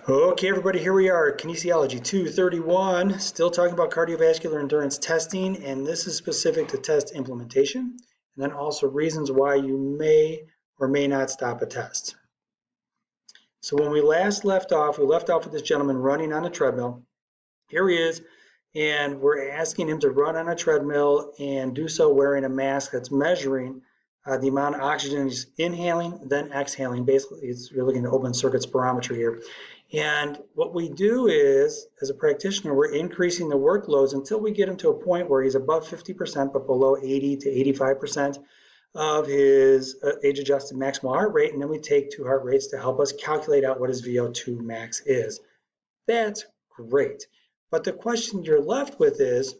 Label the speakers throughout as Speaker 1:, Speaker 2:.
Speaker 1: Okay, everybody, here we are, kinesiology 231, still talking about cardiovascular endurance testing, and this is specific to test implementation, and then also reasons why you may or may not stop a test. So when we last left off, we left off with this gentleman running on a treadmill. Here he is, and we're asking him to run on a treadmill and do so wearing a mask that's measuring the amount of oxygen he's inhaling, then exhaling. Basically, you're looking at open circuit spirometry here. And what we do is, as a practitioner, we're increasing the workloads until we get him to a point where he's above 50%, but below 80 to 85% of his age-adjusted maximal heart rate. And then we take two heart rates to help us calculate out what his VO2 max is. That's great. But the question you're left with is,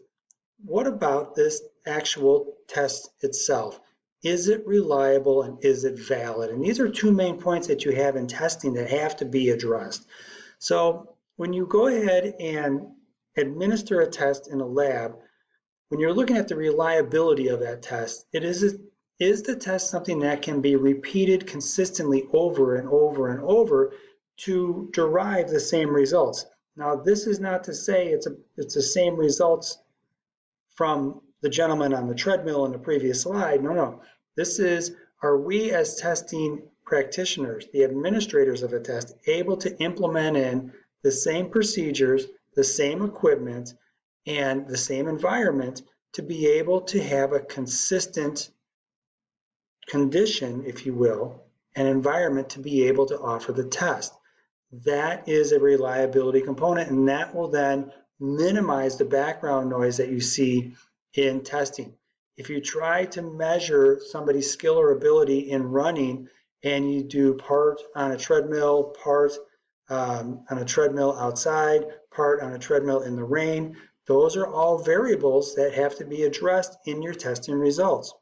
Speaker 1: what about this actual test itself? Is it reliable and is it valid? And these are two main points that you have in testing that have to be addressed. So when you go ahead and administer a test in a lab, when you're looking at the reliability of that test, is the test something that can be repeated consistently over and over and over to derive the same results? Now, this is not to say it's the same results from the gentleman on the treadmill in the previous slide. No. This is, are we as testing practitioners, the administrators of a test, able to implement in the same procedures, the same equipment, and the same environment to be able to have a consistent condition, if you will, an environment to be able to offer the test? That is a reliability component, and that will then minimize the background noise that you see in testing. If you try to measure somebody's skill or ability in running and you do part on a treadmill, part on a treadmill outside, part on a treadmill in the rain, those are all variables that have to be addressed in your testing results.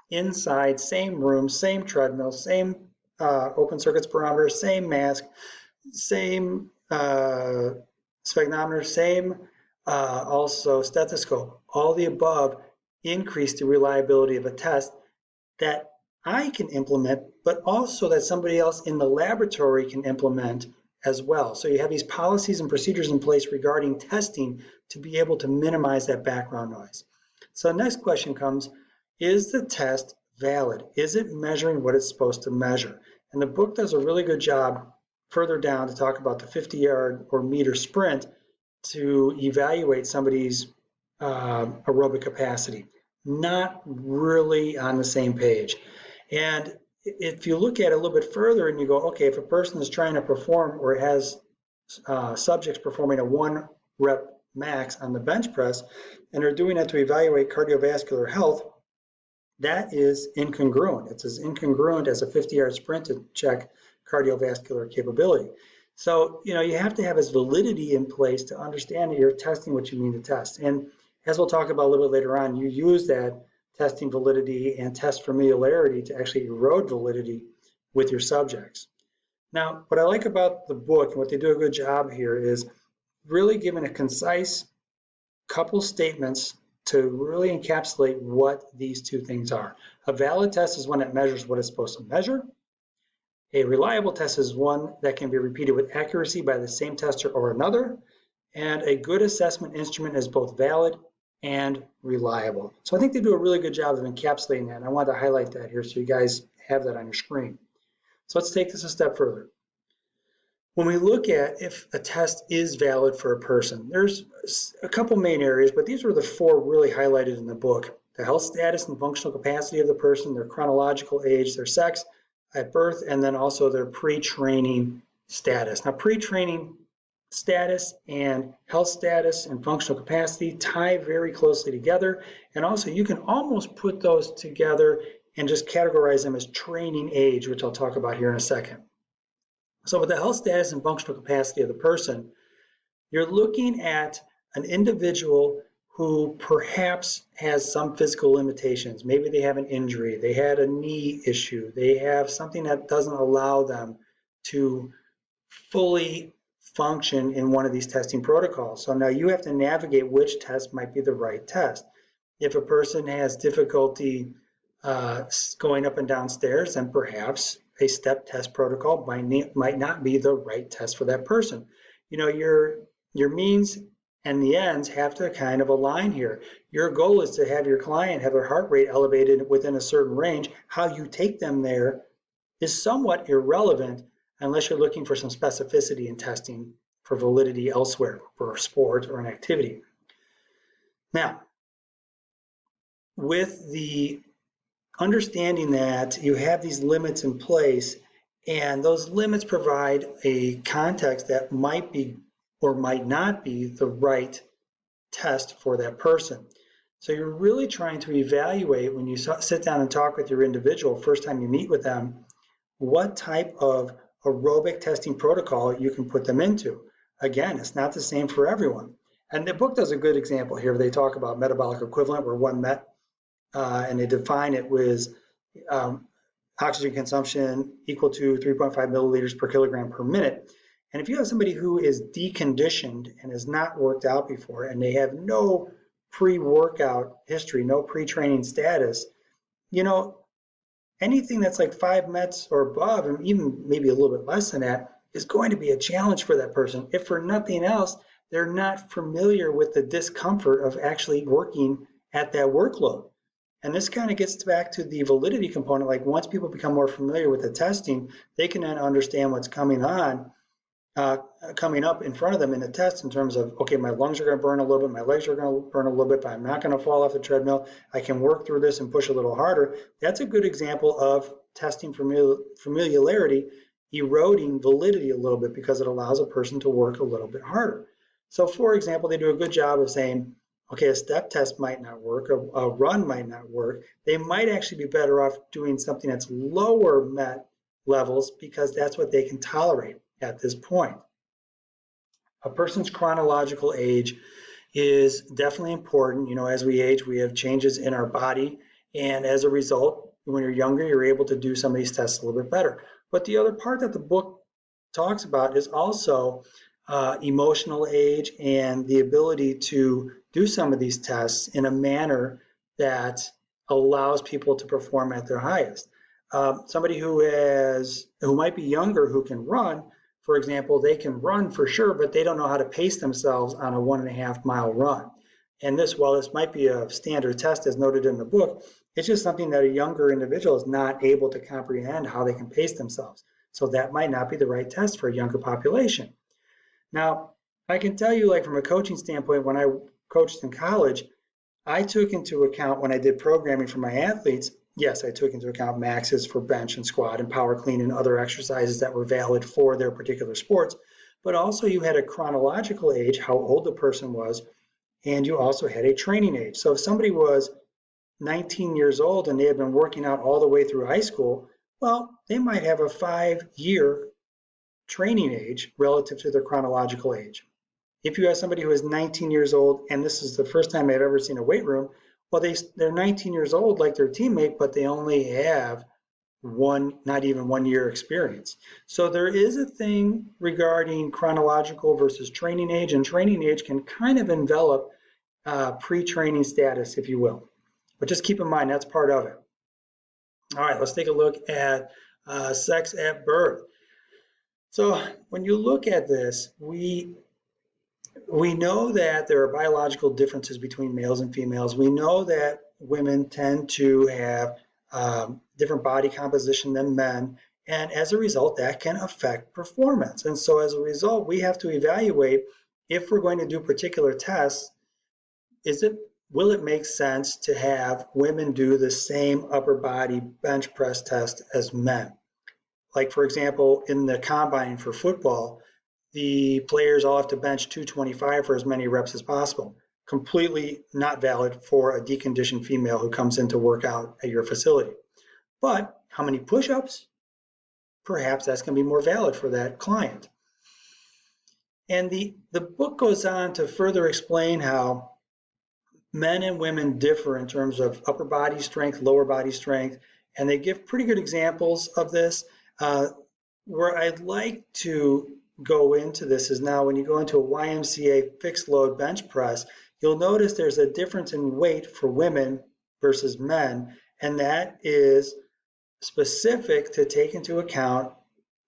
Speaker 1: Inside, same room, same treadmill, same open circuit spirometer, same mask, same sphygmometer, same also stethoscope. All the above increase the reliability of a test that I can implement, but also that somebody else in the laboratory can implement as well. So you have these policies and procedures in place regarding testing to be able to minimize that background noise. So the next question comes, is the test valid? Is it measuring what it's supposed to measure? And the book does a really good job further down to talk about the 50-yard or meter sprint to evaluate somebody's aerobic capacity. Not really on the same page. And if you look at it a little bit further and you go, okay, if a person is trying to perform or has subjects performing a 1 rep max on the bench press and are doing it to evaluate cardiovascular health, that is incongruent. It's as incongruent as a 50-yard sprint to check cardiovascular capability. So, you have to have this validity in place to understand that you're testing what you mean to test. And as we'll talk about a little bit later on, you use that testing validity and test familiarity to actually erode validity with your subjects. Now, what I like about the book and what they do a good job here is really giving a concise couple statements to really encapsulate what these two things are. A valid test is one that measures what it's supposed to measure. A reliable test is one that can be repeated with accuracy by the same tester or another. And a good assessment instrument is both valid and reliable. So I think they do a really good job of encapsulating that. And I wanted to highlight that here so you guys have that on your screen. So let's take this a step further. When we look at if a test is valid for a person, there's a couple main areas, but these were the four really highlighted in the book. The health status and functional capacity of the person, their chronological age, their sex at birth, and then also their pre-training status. Now, pre-training status and health status and functional capacity tie very closely together. And also you can almost put those together and just categorize them as training age, which I'll talk about here in a second. So with the health status and functional capacity of the person, you're looking at an individual who perhaps has some physical limitations. Maybe they have an injury, they had a knee issue, they have something that doesn't allow them to fully function in one of these testing protocols. So now you have to navigate which test might be the right test. If a person has difficulty going up and down stairs, then perhaps a step test protocol might not be the right test for that person. You know, your means and the ends have to kind of align here. Your goal is to have your client have their heart rate elevated within a certain range. How you take them there is somewhat irrelevant unless you're looking for some specificity in testing for validity elsewhere for a sport or an activity. Now, with the understanding that you have these limits in place, and those limits provide a context that might be or might not be the right test for that person. So you're really trying to evaluate when you sit down and talk with your individual, first time you meet with them, what type of aerobic testing protocol you can put them into. Again, it's not the same for everyone. And the book does a good example here. They talk about metabolic equivalent, where one met, and they define it with oxygen consumption equal to 3.5 milliliters per kilogram per minute. And if you have somebody who is deconditioned and has not worked out before, and they have no pre-workout history, no pre-training status, you know, anything that's like 5 METs or above, and even maybe a little bit less than that, is going to be a challenge for that person. If for nothing else, they're not familiar with the discomfort of actually working at that workload. And this kind of gets back to the validity component. Like once people become more familiar with the testing, they can then understand what's coming up in front of them in the test in terms of, okay, my lungs are going to burn a little bit, my legs are going to burn a little bit, but I'm not going to fall off the treadmill. I can work through this and push a little harder. That's a good example of testing familiarity eroding validity a little bit because it allows a person to work a little bit harder. So for example, they do a good job of saying, okay, a step test might not work, a run might not work. They might actually be better off doing something that's lower MET levels because that's what they can tolerate at this point. A person's chronological age is definitely important. You know, as we age, we have changes in our body. And as a result, when you're younger, you're able to do some of these tests a little bit better. But the other part that the book talks about is also emotional age and the ability to do some of these tests in a manner that allows people to perform at their highest. Somebody who might be younger who can run, for example, they can run for sure, but they don't know how to pace themselves on a 1.5 mile run. And while this might be a standard test as noted in the book, it's just something that a younger individual is not able to comprehend how they can pace themselves. So that might not be the right test for a younger population. Now, I can tell you, like from a coaching standpoint, when I coached in college, I took into account when I did programming for my athletes, yes, I took into account maxes for bench and squat and power clean and other exercises that were valid for their particular sports, but also you had a chronological age, how old the person was, and you also had a training age. So if somebody was 19 years old and they had been working out all the way through high school, well, they might have a 5-year training age relative to their chronological age. If you have somebody who is 19 years old, and this is the first time I've ever seen a weight room, well, they're 19 years old like their teammate, but they only have not even 1 year experience. So there is a thing regarding chronological versus training age, and training age can kind of envelop pre-training status, if you will. But just keep in mind, that's part of it. All right, let's take a look at sex at birth. So when you look at this, we know that there are biological differences between males and females. We know that women tend to have different body composition than men, and as a result, that can affect performance. And so as a result, we have to evaluate if we're going to do particular tests, will it make sense to have women do the same upper body bench press test as men? Like for example, in the combine for football, the players all have to bench 225 for as many reps as possible. Completely not valid for a deconditioned female who comes in to work out at your facility. But how many push-ups? Perhaps that's going to be more valid for that client. And the book goes on to further explain how men and women differ in terms of upper body strength, lower body strength, and they give pretty good examples of this. Where I'd like to go into this is now when you go into a YMCA fixed load bench press, you'll notice there's a difference in weight for women versus men, and that is specific to take into account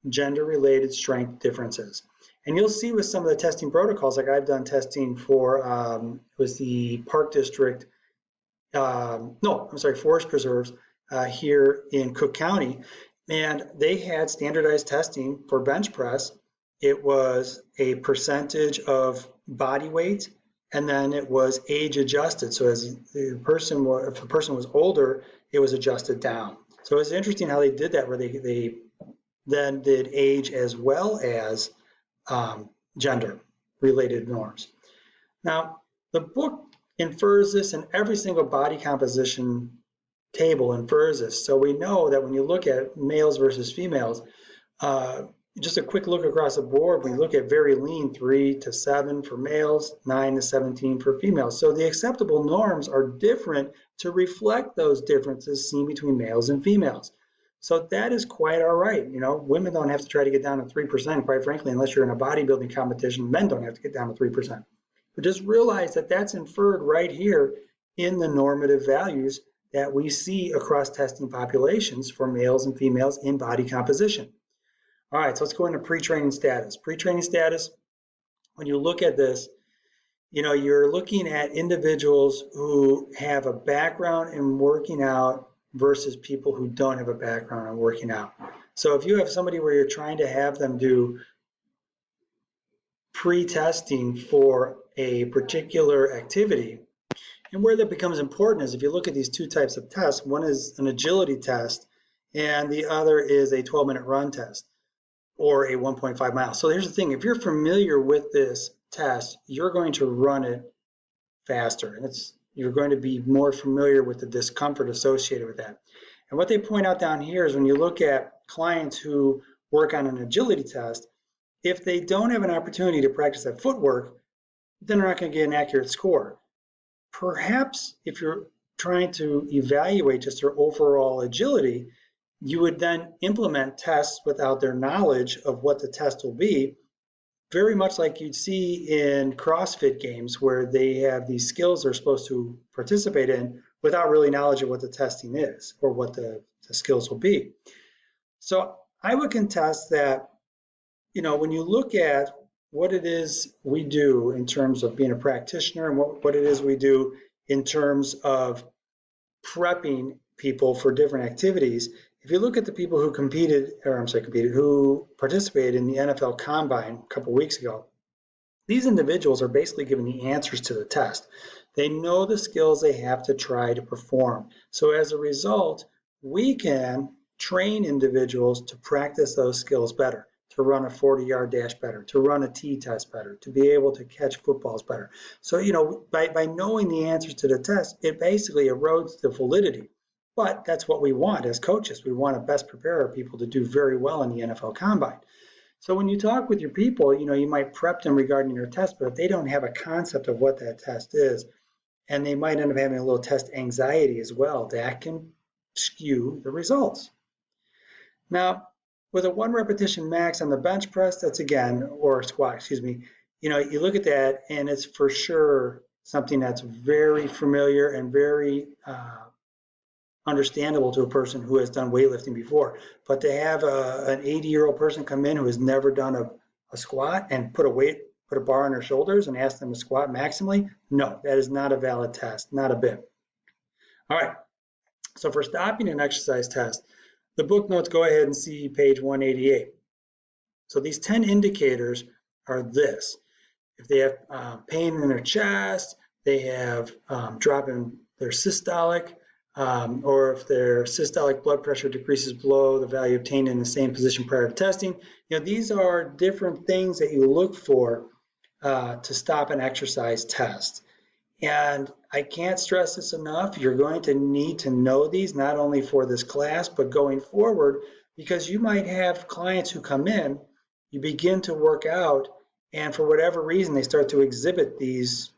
Speaker 1: gender-related strength differences. And you'll see with some of the testing protocols, like I've done testing for, it was the Park District, Forest Preserves here in Cook County, and they had standardized testing for bench press. It was a percentage of body weight, and then it was age adjusted. So as the person, if the person was older, it was adjusted down. So it's interesting how they did that, where they then did age as well as gender related norms. Now, the book infers this, and every single body composition table infers this. So we know that when you look at males versus females, just a quick look across the board, we look at very lean, 3 to 7 for males, 9 to 17 for females. So the acceptable norms are different to reflect those differences seen between males and females. So that is quite all right. You know, women don't have to try to get down to 3%, quite frankly, unless you're in a bodybuilding competition. Men don't have to get down to 3%. But just realize that that's inferred right here in the normative values that we see across testing populations for males and females in body composition. All right, so let's go into pre-training status. Pre-training status, when you look at this, you know, you're looking at individuals who have a background in working out versus people who don't have a background in working out. So if you have somebody where you're trying to have them do pre-testing for a particular activity, and where that becomes important is if you look at these two types of tests, one is an agility test and the other is a 12-minute run test or a 1.5 miles. So here's the thing, if you're familiar with this test, you're going to run it faster, and you're going to be more familiar with the discomfort associated with that. And what they point out down here is when you look at clients who work on an agility test, if they don't have an opportunity to practice that footwork, then they're not going to get an accurate score. Perhaps if you're trying to evaluate just their overall agility, you would then implement tests without their knowledge of what the test will be, very much like you'd see in CrossFit games where they have these skills they're supposed to participate in without really knowledge of what the testing is or what the skills will be. So I would contest that, you know, when you look at what it is we do in terms of being a practitioner and what it is we do in terms of prepping people for different activities, if you look at the people who who participated in the NFL Combine a couple weeks ago, these individuals are basically given the answers to the test. They know the skills they have to try to perform. So as a result, we can train individuals to practice those skills better, to run a 40-yard dash better, to run a T-test better, to be able to catch footballs better. So, you know, by knowing the answers to the test, it basically erodes the validity. But that's what we want as coaches. We want to best prepare our people to do very well in the NFL Combine. So when you talk with your people, you know, you might prep them regarding their test, but if they don't have a concept of what that test is, and they might end up having a little test anxiety as well, that can skew the results. Now, with a 1 repetition max on the bench press, that's again, or squat, excuse me, you know, you look at that and it's for sure something that's very familiar and very understandable to a person who has done weightlifting before. But to have an 80-year-old person come in who has never done a squat and put a bar on their shoulders and ask them to squat maximally, no, that is not a valid test, not a bit. All right, so for stopping an exercise test, the book notes, go ahead and see page 188. So these 10 indicators are this. If they have pain in their chest, they have drop in their systolic, or if their systolic blood pressure decreases below the value obtained in the same position prior to testing. You know, these are different things that you look for to stop an exercise test. And I can't stress this enough, you're going to need to know these not only for this class, but going forward, because you might have clients who come in, you begin to work out, and for whatever reason, they start to exhibit these,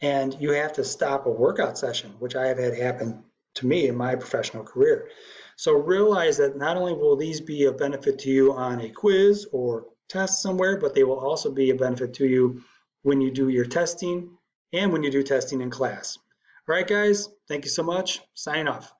Speaker 1: and you have to stop a workout session, which I have had happen to me in my professional career. So realize that not only will these be a benefit to you on a quiz or test somewhere, but they will also be a benefit to you when you do your testing and when you do testing in class. All right, guys, thank you so much. Signing off.